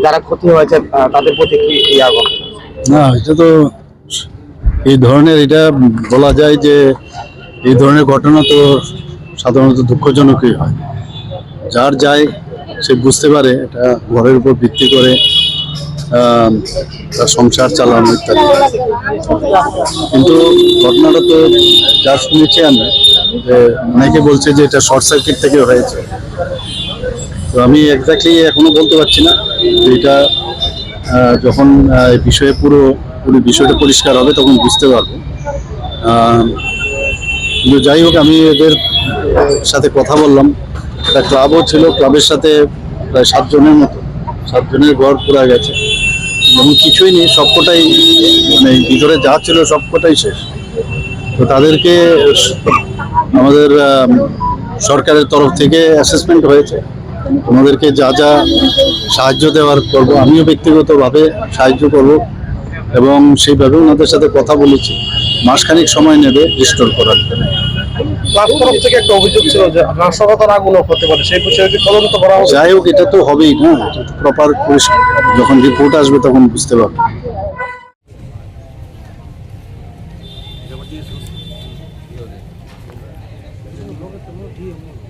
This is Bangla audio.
যারা ক্ষতি হয়েছে তাদের প্রতি কি ইয়া করবেন? না, এটা তো এই ধরনের, এটা বলা যায় যে এই ধরনের ঘটনা তো সাধারণত দুঃখজনকই হয়। যার যায় সে বুঝতে পারে এটা ঘরের উপর ভিত্তি করে তার সংসার চালানো ইত্যাদি। কিন্তু ঘটনাটা তো যা শুনেছি আমি, যে অনেকে বলছে যে এটা শর্ট সার্কিট থেকে হয়েছে। তো আমি এক্স্যাক্টলি এখনো বলতে পারছি না যে এটা যখন এই বিষয়ে পুরো বিষয়টা পরিষ্কার হবে তখন বুঝতে পারবো। কিন্তু যাই হোক, আমি এদের সাথে কথা বললাম, একটা ক্লাবও ছিল, ক্লাবের সাথে প্রায় 7 জনের মতো, 7 জনের ঘর পুরা গেছে এবং কিছুই নেই, সবকটাই মানে ভিতরে যা ছিল সবকটাই শেষ। তো তাদেরকে আমাদের সরকারের তরফ থেকে অ্যাসেসমেন্ট হয়েছে, ওনাদেরকে যা যা সাহায্য দেওয়ার করবো, আমিও ব্যক্তিগতভাবে সাহায্য করব এবং সেইভাবে ওনাদের সাথে কথা বলেছি। মাসখানেক সময় নেবে রিস্টোর করার জন্য। ক্লাব তরফ থেকে একটা অভিযোগ ছিল যে নাশকতার আগুনও হতে পারে, সেই বিষয়ে কি তদন্ত করা হবে? যাই হোক, এটা তো হবেই না, এটা তো প্রপার যখন রিপোর্ট আসবে তখন বুঝতে পারবো। Dia